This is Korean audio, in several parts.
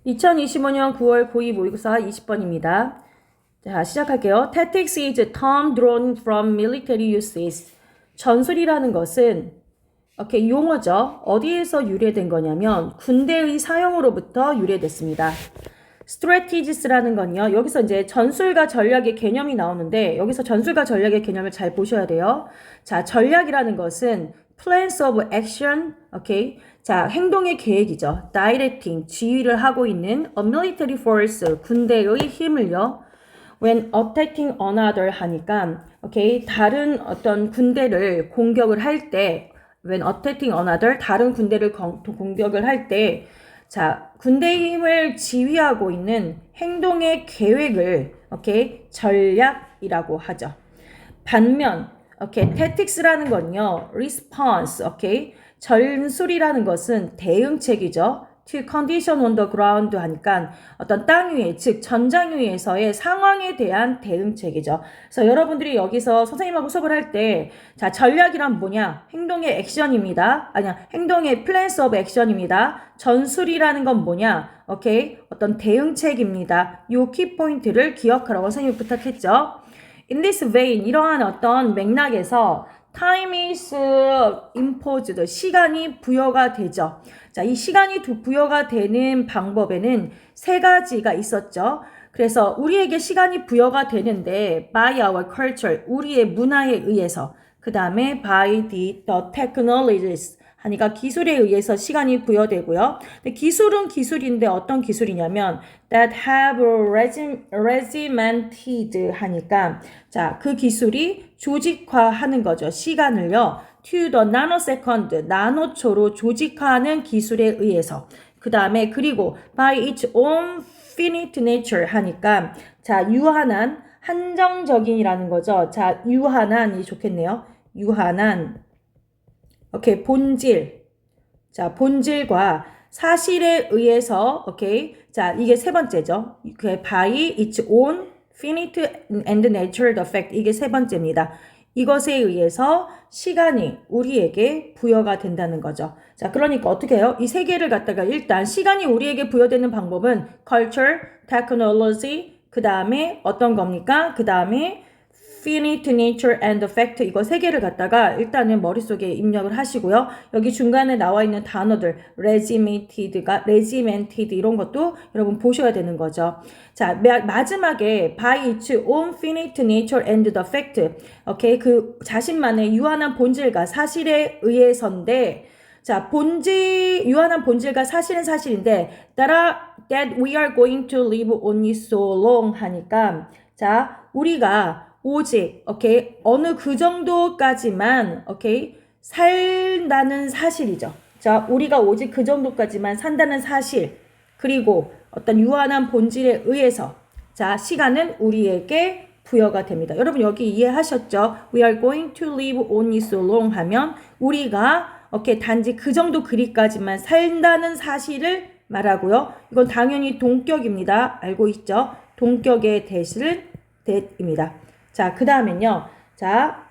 2025년 9월 고2 모의고사 20번입니다. 자, 시작할게요. Tactics is a term drawn from military uses. 전술이라는 것은 용어죠. 어디에서 유래된 거냐면 군대의 사용으로부터 유래됐습니다. Strategies라는 건요. 여기서 이제 전술과 전략의 개념이 나오는데 여기서 전술과 전략의 개념을 잘 보셔야 돼요. 자, 전략이라는 것은 plans of action, 자, 행동의 계획이죠. directing, 지휘를 하고 있는 a military force, 군대의 힘을요. when attacking another 하니까, 다른 어떤 군대를 공격을 할 때, when attacking another, 다른 군대를 공격을 할 때, 자, 군대의 힘을 지휘하고 있는 행동의 계획을, 전략이라고 하죠. 반면, tactics라는 건요, response, 전술이라는 것은 대응책이죠. to condition on the ground 하니까 어떤 땅 위에, 즉 전장 위에서의 상황에 대한 대응책이죠. 그래서 여러분들이 여기서 선생님하고 수업을 할 때, 자, 전략이란 뭐냐? 행동의 액션입니다. 아니야, 행동의 plans of action입니다. 전술이라는 건 뭐냐? 어떤 대응책입니다. 요 키포인트를 기억하라고 선생님이 부탁했죠. In this vein, 이러한 어떤 맥락에서 time is imposed, 시간이 부여가 되죠. 자, 이 시간이 부여가 되는 방법에는 세 가지가 있었죠. 그래서 우리에게 시간이 부여가 되는데 by our culture, 우리의 문화에 의해서, 그 다음에 by the technologies 하니까 기술에 의해서 시간이 부여되고요. 근데 기술은 기술인데 어떤 기술이냐면 that have regimented 하니까 자, 그 기술이 조직화하는 거죠. 시간을요. to the nanosecond, 나노초로 조직화하는 기술에 의해서. 그 다음에 그리고 by its own finite nature 하니까 자, 유한한, 한정적인이라는 거죠. 자, 유한한이 좋겠네요. 유한한 본질. 자, 본질과 사실에 의해서, 자, 이게 세 번째죠. by its own finite and natural effect. 이게 세 번째입니다. 이것에 의해서 시간이 우리에게 부여가 된다는 거죠. 자, 그러니까 어떻게 해요? 이 세 개를 갖다가 일단 시간이 우리에게 부여되는 방법은 culture, technology, 그 다음에 어떤 겁니까? 그 다음에 finite nature and fact 이거 세 개를 갖다가 일단은 머릿속에 입력을 하시고요. 여기 중간에 나와 있는 단어들 regimented 이런 것도 여러분 보셔야 되는 거죠. 자, 마지막에 by its own finite nature and the fact 그 자신만의 유한한 본질과 사실에 의해서인데 자, 유한한 본질과 사실은 사실인데 따라 that we are going to live only so long 하니까 자, 우리가 오직 어느 그 정도까지만 산다는 사실이죠. 자, 우리가 오직 그 정도까지만 산다는 사실, 그리고 어떤 유한한 본질에 의해서 자, 시간은 우리에게 부여가 됩니다. 여러분 여기 이해하셨죠? We are going to live only so long 하면 우리가 단지 그 정도 그리까지만 산다는 사실을 말하고요. 이건 당연히 동격입니다. 알고 있죠? 동격의 that입니다. 자, 그 다음엔요. 자,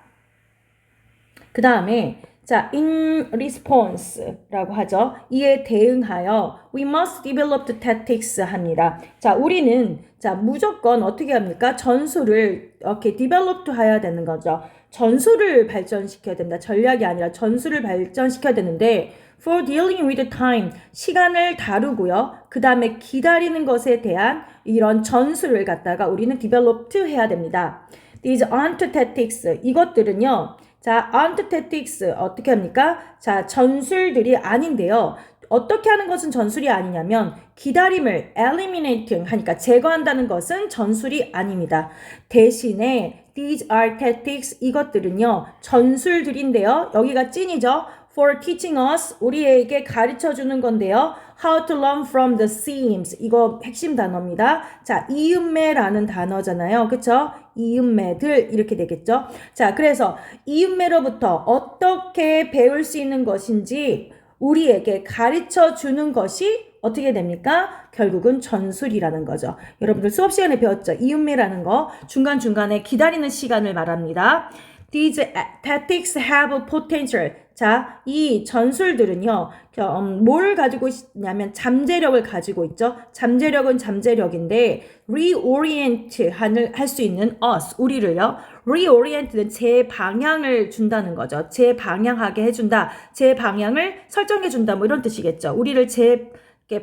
그 다음에 자, in response라고 하죠. 이에 대응하여 we must develop the tactics 합니다. 자, 우리는 자, 무조건 어떻게 합니까? 전술을 develop 해야 되는 거죠. 전술을 발전시켜야 된다. 전략이 아니라 전술을 발전시켜야 되는데 for dealing with time, 시간을 다루고요. 그 다음에 기다리는 것에 대한 이런 전술을 갖다가 우리는 develop 해야 됩니다. These aren't tactics. 이것들은요. 자, aren't tactics 어떻게 합니까? 자, 전술들이 아닌데요. 어떻게 하는 것은 전술이 아니냐면 기다림을 eliminating 하니까 제거한다는 것은 전술이 아닙니다. 대신에 these are tactics 이것들은요. 전술들인데요. 여기가 찐이죠. For teaching us 우리에게 가르쳐 주는 건데요. How to learn from the seams 이거 핵심 단어입니다. 자, 이음매라는 단어잖아요. 그쵸? 이음매들 이렇게 되겠죠. 자, 그래서 이음매로부터 어떻게 배울 수 있는 것인지 우리에게 가르쳐 주는 것이 어떻게 됩니까? 결국은 전술이라는 거죠. 여러분들 수업 시간에 배웠죠? 이음매라는 거 중간중간에 기다리는 시간을 말합니다. These tactics have potential. 자, 이 전술들은요, 뭘 가지고 있냐면 잠재력을 가지고 있죠. 잠재력은 잠재력인데 reorient 할 수 있는 us, 우리를요. reorient는 재방향을 준다는 거죠. 재방향하게 해준다. 재방향을 설정해준다. 뭐 이런 뜻이겠죠. 우리를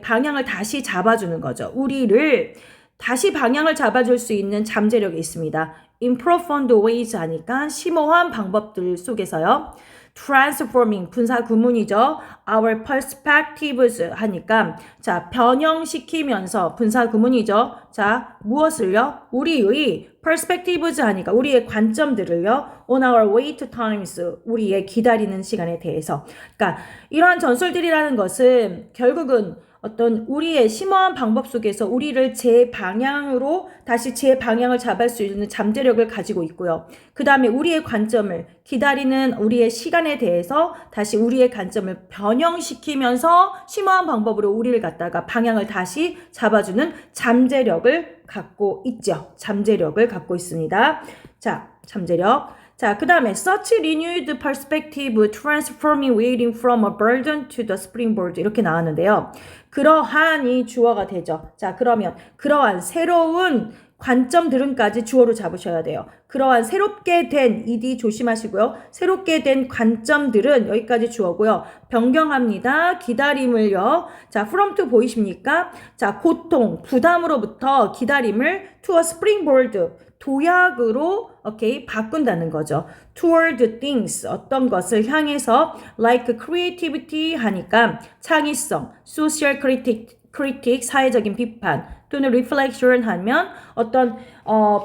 방향을 다시 잡아주는 거죠. 우리를 다시 방향을 잡아줄 수 있는 잠재력이 있습니다. in profound ways 하니까 심오한 방법들 속에서요. transforming 분사 구문이죠. our perspectives 하니까 자 변형시키면서 분사 구문이죠. 자 무엇을요? 우리의 perspectives 하니까 우리의 관점들을요. on our wait times 우리의 기다리는 시간에 대해서 그러니까 이러한 전술들이라는 것은 결국은 어떤 우리의 심오한 방법 속에서 우리를 재방향으로 다시 재방향을 잡을 수 있는 잠재력을 가지고 있고요. 그 다음에 우리의 관점을 기다리는 우리의 시간에 대해서 다시 우리의 관점을 변형시키면서 심오한 방법으로 우리를 갖다가 방향을 다시 잡아주는 잠재력을 갖고 있죠. 잠재력을 갖고 있습니다. 자, 잠재력. 자, 그 다음에 such renewed perspective transforming waiting from a burden to the springboard 이렇게 나왔는데요. 그러한이 주어가 되죠. 자, 그러면 그러한 새로운 관점들은까지 주어로 잡으셔야 돼요. 그러한 새롭게 된 ed 조심하시고요. 새롭게 된 관점들은 여기까지 주어고요. 변경합니다. 기다림을요. 자, from to 보이십니까? 자, 고통, 부담으로부터 기다림을 to a springboard 도약으로 오케이 바꾼다는 거죠. toward things 어떤 것을 향해서 like creativity 하니까 창의성, social critic 사회적인 비판 또는 reflection 하면 어떤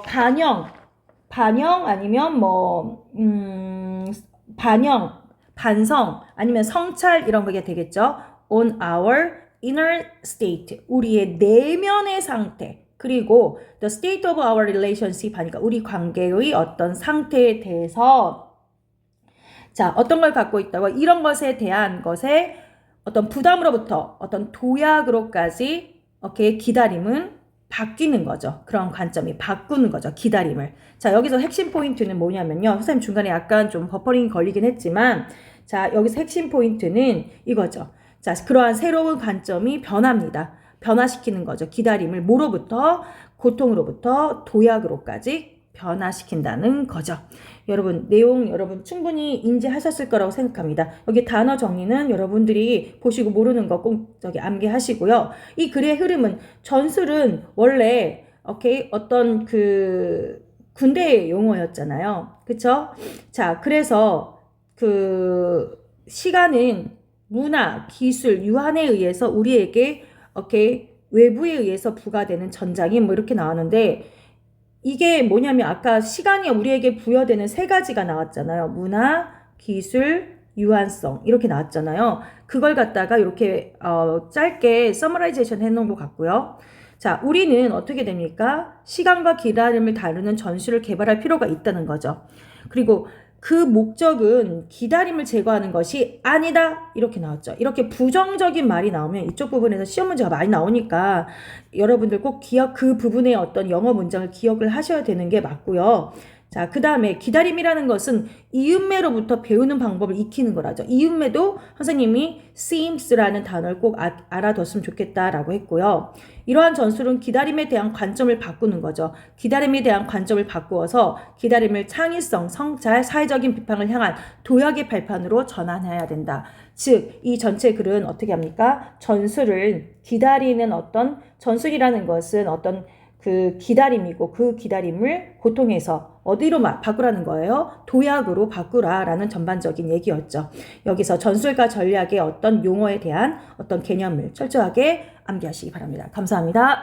반영 아니면 반성 아니면 성찰 이런 게 되겠죠. on our inner state 우리의 내면의 상태 그리고 the state of our relationship 하니까 우리 관계의 어떤 상태에 대해서 자 어떤 걸 갖고 있다고 이런 것에 대한 것에 어떤 부담으로부터 어떤 도약으로까지 오케이 기다림은 바뀌는 거죠. 그런 관점이 바꾸는 거죠. 기다림을. 자 여기서 핵심 포인트는 뭐냐면요. 선생님 중간에 약간 좀 버퍼링이 걸리긴 했지만 자 여기서 핵심 포인트는 이거죠. 자 그러한 새로운 관점이 변합니다. 변화시키는 거죠. 기다림을 뭐로부터 고통으로부터 도약으로까지 변화시킨다는 거죠. 여러분 내용 여러분 충분히 인지하셨을 거라고 생각합니다. 여기 단어 정리는 여러분들이 보시고 모르는 거 꼭 저기 암기하시고요. 이 글의 흐름은 전술은 원래 오케이 어떤 그 군대 용어였잖아요. 그쵸? 자 그래서 그 시간은 문화, 기술, 유한에 의해서 우리에게 오케이 외부에 의해서 부과되는 전장이 뭐 이렇게 나왔는데 이게 뭐냐면 아까 시간이 우리에게 부여되는 세 가지가 나왔잖아요. 문화, 기술, 유한성 이렇게 나왔잖아요. 그걸 갖다가 이렇게 짧게 서머라이제이션 해놓은 것 같고요. 자, 우리는 어떻게 됩니까? 시간과 기다림을 다루는 전술을 개발할 필요가 있다는 거죠. 그리고 그 목적은 기다림을 제거하는 것이 아니다 이렇게 나왔죠. 이렇게 부정적인 말이 나오면 이쪽 부분에서 시험 문제가 많이 나오니까 여러분들 꼭 그 부분의 어떤 영어 문장을 기억을 하셔야 되는 게 맞고요. 자, 그 다음에 기다림이라는 것은 이음매로부터 배우는 방법을 익히는 거라죠. 이음매도 선생님이 seems라는 단어를 꼭 알아뒀으면 좋겠다라고 했고요. 이러한 전술은 기다림에 대한 관점을 바꾸는 거죠. 기다림에 대한 관점을 바꾸어서 기다림을 창의성, 성찰, 사회적인 비판을 향한 도약의 발판으로 전환해야 된다. 즉, 이 전체 글은 어떻게 합니까? 전술을 기다리는 어떤 전술이라는 것은 어떤 그 기다림이고 그 기다림을 고통에서 어디로 바꾸라는 거예요? 도약으로 바꾸라라는 전반적인 얘기였죠. 여기서 전술과 전략의 어떤 용어에 대한 어떤 개념을 철저하게 암기하시기 바랍니다. 감사합니다.